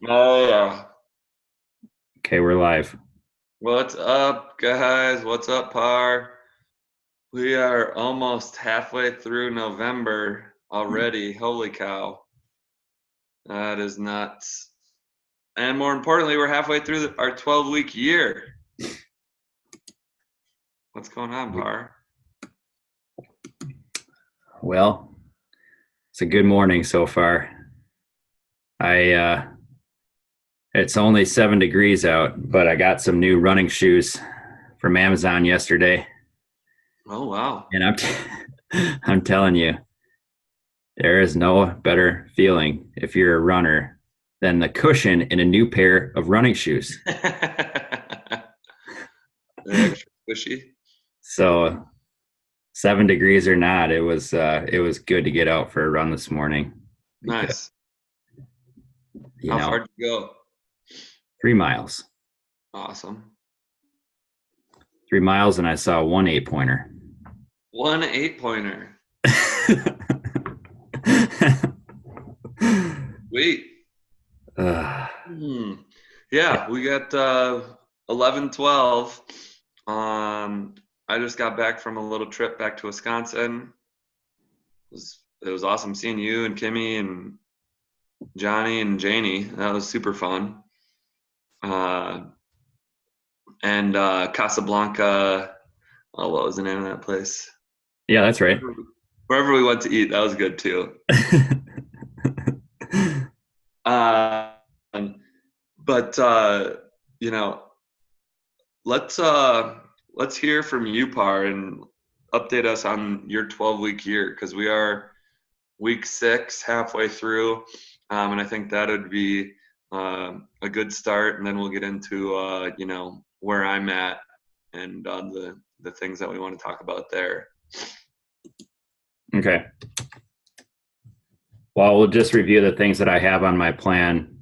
Oh yeah. Okay, we're live. What's up, guys? What's up, Par? We are almost halfway through November already. Holy cow. That is nuts. And more importantly, we're halfway through our 12-week year. What's going on, Par? Well, it's a good morning so far. I It's only 7 degrees out, but I got some new running shoes from Amazon yesterday, Oh, wow. and I'm telling you, there is no better feeling if you're a runner than the cushion in a new pair of running shoes. They're extra squishy. So 7 degrees or not, it was good to get out for a run this morning because Nice. you How know far did you go? 3 miles, Awesome. 3 miles, and I saw one 8 pointer. One 8 pointer. Sweet. uh, Hmm. Yeah, we got 11, 12. I just got back from a little trip back to Wisconsin. It was awesome seeing you and Kimmy and Johnny and Janie. That was super fun. Uh, and Casablanca. Oh, what was the name of that place? yeah, that's right. Wherever we went to eat, that was good too. Uh, but you know, let's uh, let's hear from you, Par, and update us on your 12-week year because we are week 6, halfway through, and I think that would be a good start. And then we'll get into where I'm at and the things that we want to talk about there. Okay. Well, we'll just review the things that I have on my plan.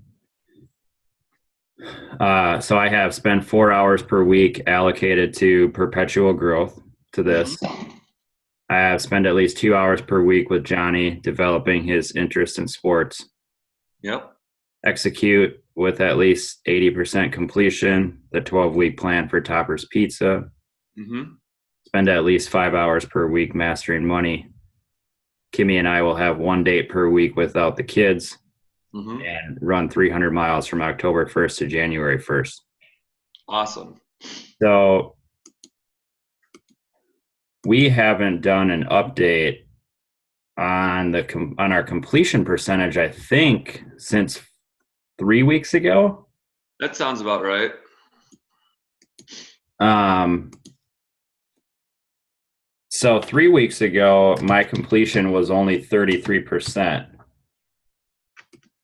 So I have spent 4 hours per week allocated to perpetual growth to this. Mm-hmm. I have spent at least 2 hours per week with Johnny developing his interest in sports. Yep. Execute with at least 80% completion the 12-week plan for Topper's Pizza. Mm-hmm. Spend at least 5 hours per week mastering money. Kimmy and I will have one date per week without the kids Mm-hmm. and run 300 miles from October 1st to January 1st. Awesome. So we haven't done an update on our completion percentage, I think, since 3 weeks ago. That sounds about right. Um, so 3 weeks ago, my completion was only 33%.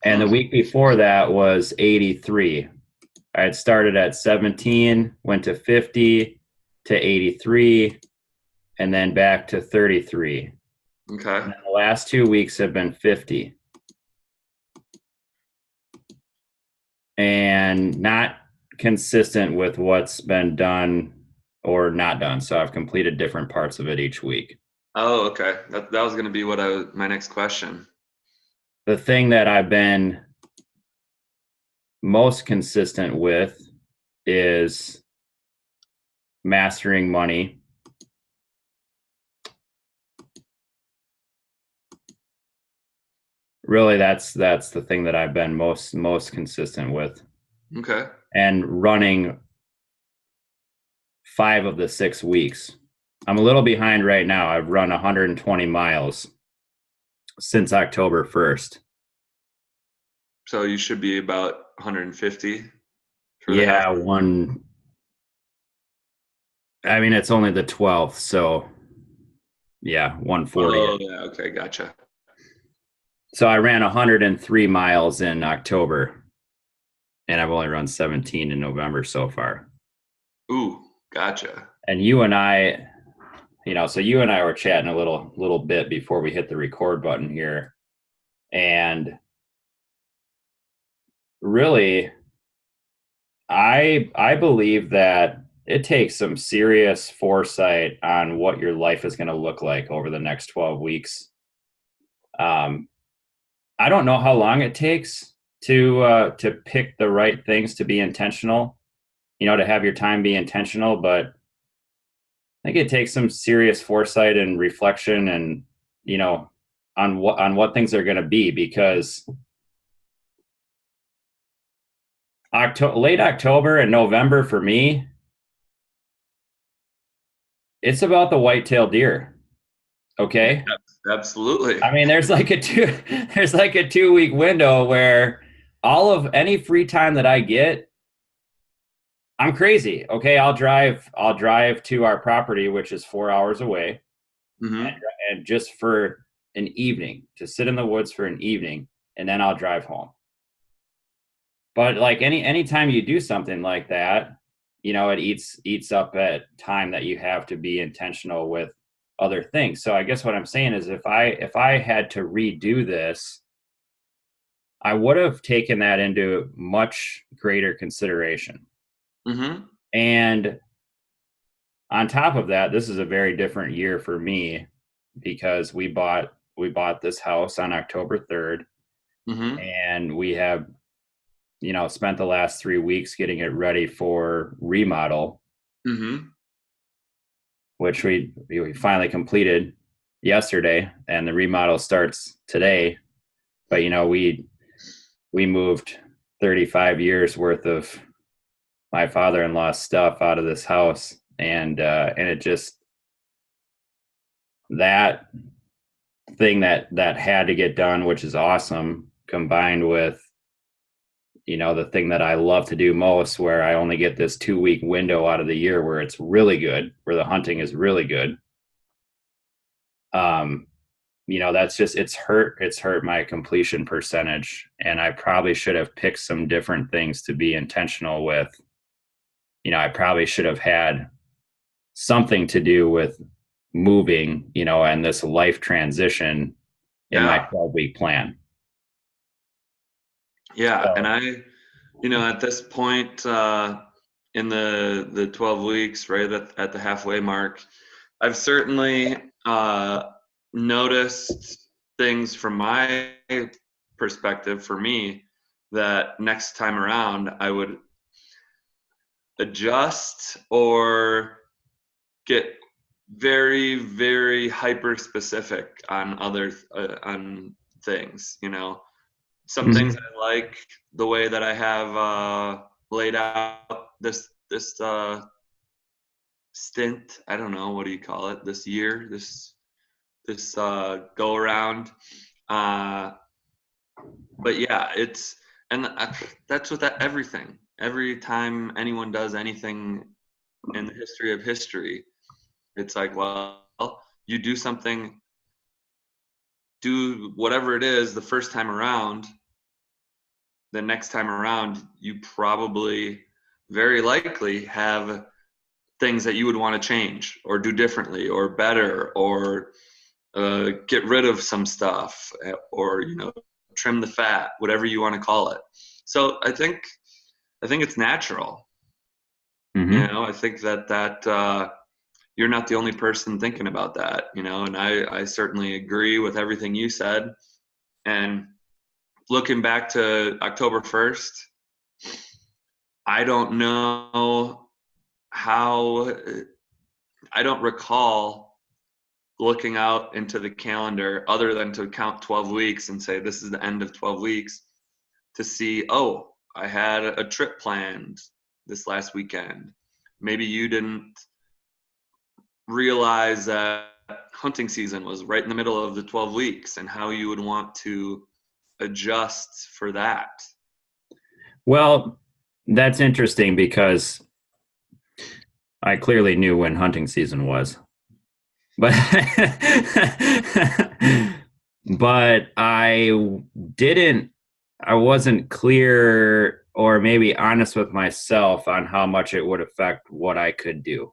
And the Hmm. week before that was 83. I had started at 17, went to 50 to 83, and then back to 33. Okay. And then the last 2 weeks have been 50. And not consistent with what's been done or not done. So I've completed different parts of it each week. Oh, okay. That was going to be my next question. The thing that I've been most consistent with is mastering money. Really, that's the thing that I've been most consistent with, Okay. and running 5 of the 6 weeks. I'm a little behind right now. I've run 120 miles since October 1st. So you should be about 150 for the half. Yeah, one. I mean, it's only the 12th, so yeah, 140. Oh, yeah. Okay. Gotcha. So I ran 103 miles in October, and I've only run 17 in November so far. Ooh, gotcha. And you and I, so you and I were chatting a little bit before we hit the record button here, and really, I believe that it takes some serious foresight on what your life is going to look like over the next 12 weeks. Um, I don't know how long it takes, to pick the right things to be intentional, to have your time be intentional. But I think it takes some serious foresight and reflection, and on what things are going to be, because late October and November for me, it's about the white-tailed deer. Okay. Absolutely. I mean, there's like a 2 week window where all of any free time that I get, I'm crazy. Okay. I'll drive to our property, which is 4 hours away, and, Hmm. and just for an evening, to sit in the woods for an evening, and then I'll drive home. But like anytime you do something like that, it eats up at time that you have to be intentional with other things. So I guess what I'm saying is, if I had to redo this, I would have taken that into much greater consideration. Hmm. And on top of that, this is a very different year for me, because we bought this house on October 3rd, Hmm. and we have spent the last 3 weeks getting it ready for remodel, Hmm. which we finally completed yesterday, and the remodel starts today. But we moved 35 years worth of my father-in-law's stuff out of this house, and it just, that thing that had to get done, which is awesome, combined with the thing that I love to do most, where I only get this 2 week window out of the year where it's really good, where the hunting is really good. um that's just, it's hurt my completion percentage, and I probably should have picked some different things to be intentional with. I probably should have had something to do with moving, and this life transition in my Yeah. 12-week plan. Yeah. And So, at this point, in the 12 weeks, right at the halfway mark, I've certainly noticed things from my perspective for me that next time around I would adjust or get very, very hyper specific on other on things. Some things mhm. I like the way that I have laid out this stint. I don't know, what do you call it? This year, this go around. Uh, but yeah, and that's with everything. Every time anyone does anything in the history of history, it's like, well, you do something, do whatever it is the first time around, the next time around, you probably very likely have things that you would want to change or do differently or better, or get rid of some stuff, or trim the fat, whatever you want to call it. So I think it's natural. Mhm. I think that you're not the only person thinking about that. And I certainly agree with everything you said. And looking back to October 1st, I don't know how, I don't recall looking out into the calendar other than to count 12 weeks and say, this is the end of 12 weeks, to see, oh, I had a trip planned this last weekend. Maybe you didn't realize that hunting season was right in the middle of the 12 weeks and how you would want to adjust for that. Well, that's interesting, because I clearly knew when hunting season was, but but didn't I wasn't clear, or maybe honest with myself, on how much it would affect what I could do.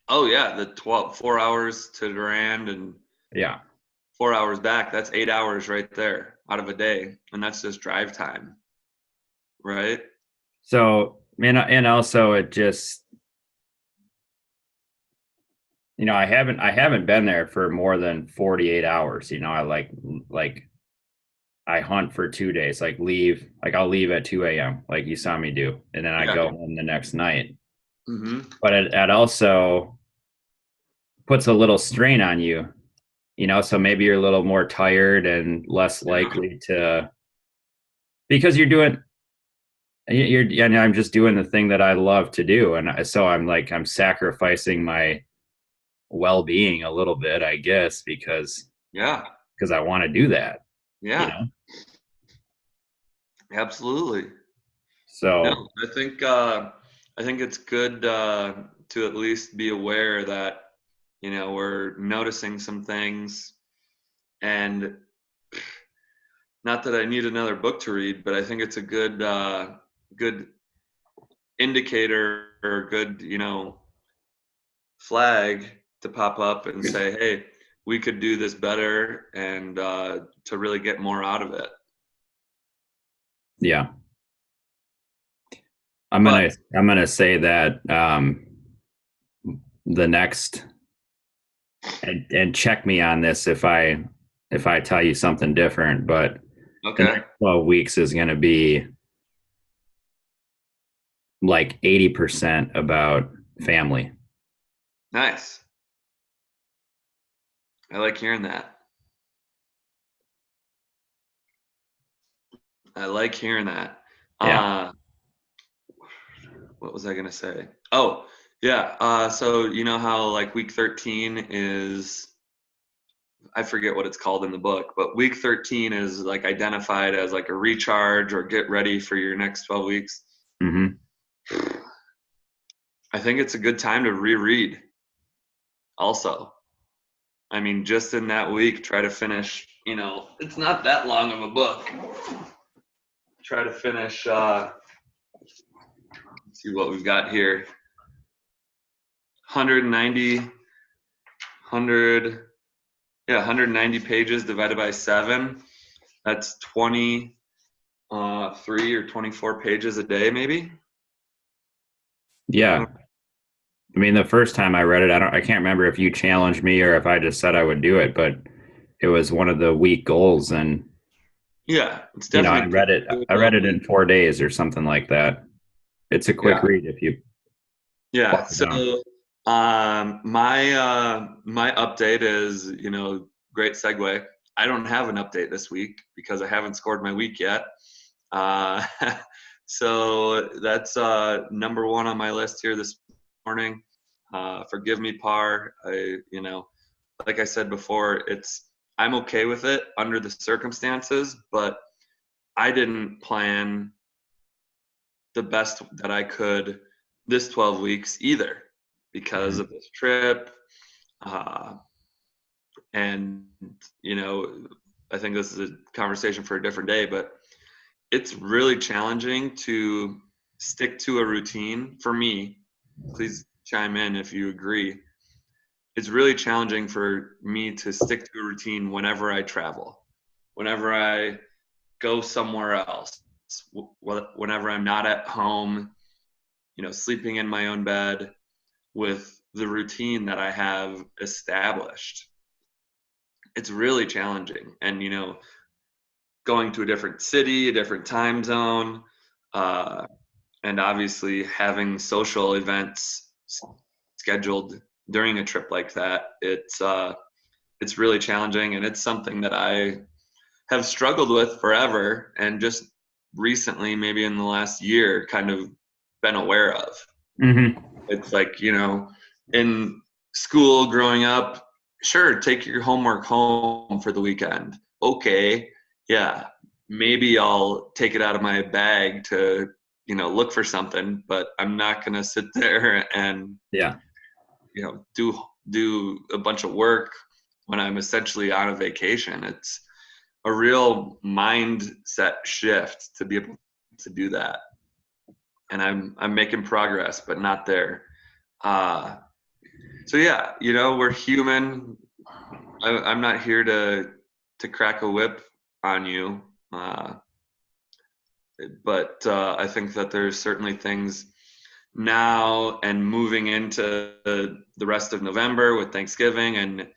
Oh yeah, the 4 hours to Durand and Yeah. 4 hours back, that's 8 hours right there out of a day. And that's just drive time, right? So, and also, it just, I haven't been there for more than 48 hours. I like I hunt for 2 days, like I'll leave at 2 a.m., like you saw me do, and then I Yeah. go home the next night. Mm-hmm. But it also puts a little strain on you, so maybe you're a little more tired and less Yeah. likely to, because and I'm just doing the thing that I love to do. And so I'm sacrificing my well-being a little bit, I guess, Yeah. because I want to do that, you Yeah. know? Absolutely. No, So I think it's good to at least be aware that we're noticing some things, and not that I need another book to read, but I think it's a good indicator or good flag to pop up and say, hey, we could do this better, and to really get more out of it. yeah, But I'm gonna say that the next and check me on this if I tell you something different, but the okay, next 12 weeks is going to be like 80% about family. nice. I like hearing that. I like hearing that. Yeah. Uh, what was I gonna say? Oh, yeah. So you know how like week 13 is, I forget what it's called in the book, but week 13 is like identified as like a recharge or get ready for your next 12 weeks. Hmm. I think it's a good time to reread also. I mean, just in that week, try to finish, it's not that long of a book. Try to finish, let's see what we've got here. 190, 100, yeah, 190 pages divided by 7. That's 23 or 24 pages a day, maybe. I Yeah. don't, I mean, the first time I read it, I can't remember if you challenged me or if I just said I would do it, but it was one of the week goals. And, yeah, it's definitely I read doable. it in 4 days or something like that. It's a quick Yeah, read if you yeah. plug it So down. my update is, great segue. I don't have an update this week because I haven't scored my week yet. Uh, so that's number one on my list here this morning. Forgive me, Par. Like I said before, I'm okay with it under the circumstances, but I didn't plan the best that I could this 12 weeks either because Mhm. of this trip. Uh, and, you know, I think this is a conversation for a different day, but it's really challenging to stick to a routine for me. Please chime in if you agree. It's really challenging for me to stick to a routine whenever I travel, whenever I go somewhere else, whenever I'm not at home, sleeping in my own bed with the routine that I have established. It's really challenging. And, going to a different city, a different time zone, uh, and obviously having social events scheduled during a trip like that, it's really challenging, and it's something that I have struggled with forever, and just recently, maybe in the last year, kind of been aware of. Mhm. It's like, in school growing up, sure, take your homework home for the weekend. Okay, yeah, maybe I'll take it out of my bag to, look for something, but I'm not going to sit there and, Yeah. do a bunch of work when I'm essentially on a vacation. It's a real mindset shift to be able to do that. And I'm making progress, but not there. Uh, So yeah, we're human. I'm not here to crack a whip on you, but I think that there's certainly things now and moving into the rest of November with Thanksgiving and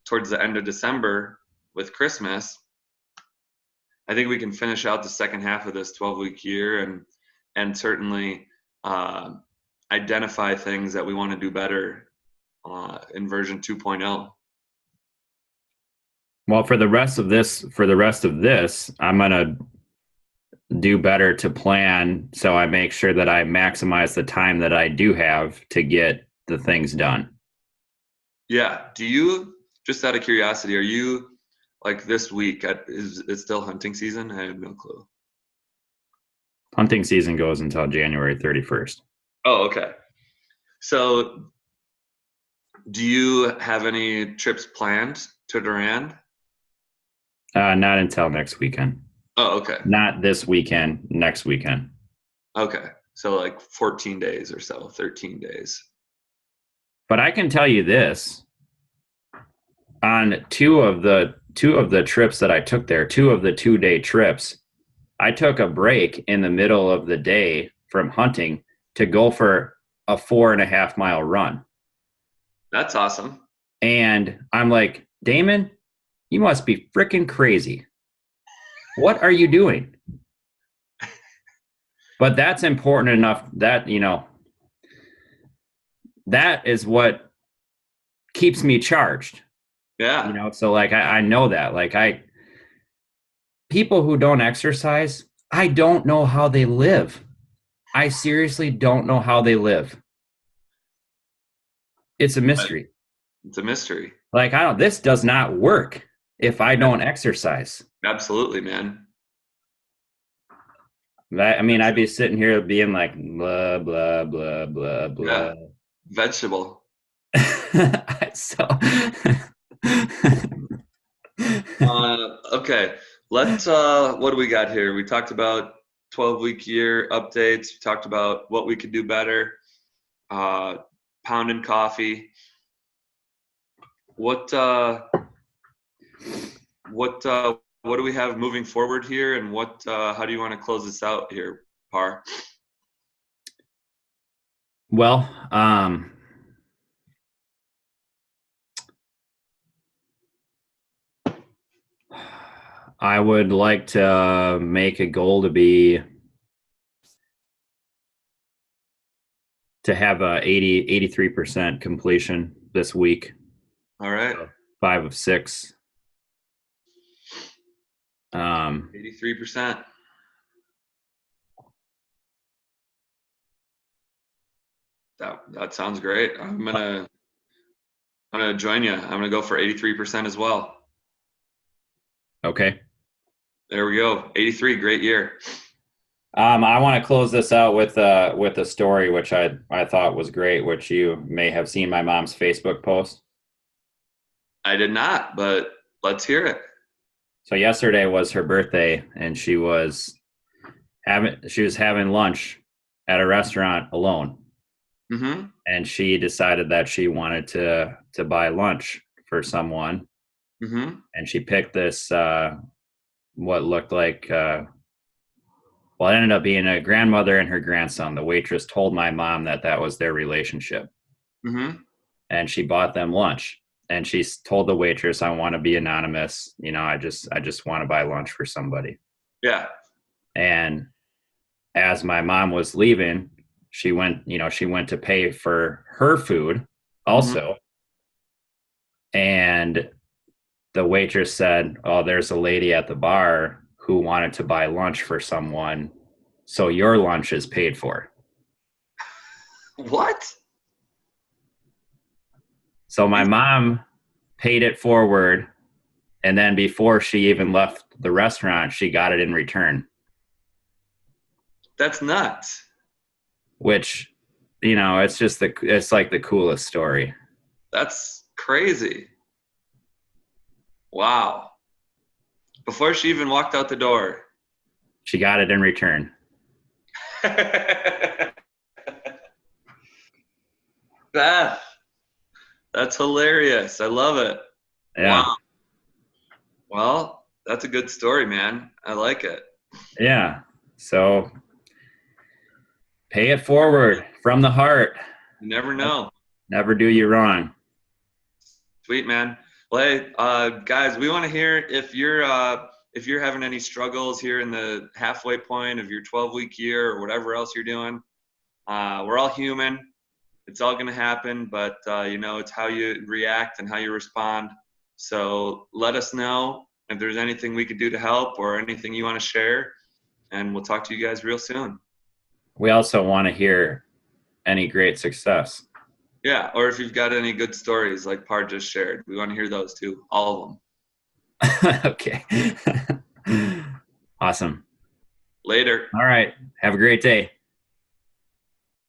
towards the end of December with Christmas. I think we can finish out the second half of this 12-week year and certainly uh, identify things that we want to do better in version 2.0. Well, for the rest of this, I'm gonna do better to plan so I make sure that I maximize the time that I do have to get the things done. Yeah. Do you, just out of curiosity, are you like this week, is it still hunting season? I have no clue. Hunting season goes until January 31st. Oh, okay. So do you have any trips planned to Durand? Not until next weekend. Oh, okay. Not this weekend, next weekend. Okay. So like 14 days or so, 13 days. But I can tell you this, on two of the trips that I took there, two of the 2-day trips, I took a break in the middle of the day from hunting to go for a 4.5 mile run. That's awesome. And I'm like, Damon, you must be freaking crazy. What are you doing? But that's important enough that, that is what keeps me charged. Yeah. So like I know that. Like people who don't exercise, I don't know how they live. I seriously don't know how they live. It's a mystery. It's a mystery. Like this does not work if I don't exercise. Absolutely, man. I'd be sitting here being like blah blah blah blah blah. Yeah. Vegetable. So Okay. What do we got here? We talked about 12-week year updates. We talked about what we could do better. Pounding coffee. What do we have moving forward here, and how do you want to close this out here, Par? well, I would like to make a goal to have a 83% completion this week. All right. 5 of 6. 83%. That sounds great. I'm gonna join you. I'm gonna go for 83% as well. Okay. There we go. 83, great year. I want to close this out with a story which I thought was great, which you may have seen my mom's Facebook post. I did not, but let's hear it. So yesterday was her birthday, and she was having lunch at a restaurant alone. Mm-hmm. And she decided that she wanted to buy lunch for someone. Mm-hmm. And she picked this what looked like well, it ended up being a grandmother and her grandson. The waitress told my mom that was their relationship. Mm-hmm. And she bought them lunch. And she told the waitress, "I want to be anonymous. I just want to buy lunch for somebody." Yeah. And as my mom was leaving, she went to pay for her food also. Mm-hmm. And the waitress said, "Oh, there's a lady at the bar who wanted to buy lunch for someone, so your lunch is paid for." What? So my mom paid it forward, and then before she even left the restaurant, she got it in return. That's nuts. Which, it's like the coolest story. That's crazy. Wow. Before she even walked out the door. She got it in return. That's hilarious. I love it. Yeah. Wow. Well, that's a good story, man. I like it. Yeah. So pay it forward from the heart. You never know. Never do you wrong. Sweet, man. Well, hey, guys, we want to hear if you're if you're having any struggles here in the halfway point of your 12-week year or whatever else you're doing, we're all human. It's all going to happen, but it's how you react and how you respond. So let us know if there's anything we could do to help or anything you want to share, and we'll talk to you guys real soon. We also want to hear any great success. Yeah, or if you've got any good stories like Par just shared, we want to hear those too, all of them. Okay. Awesome. Later. All right. Have a great day.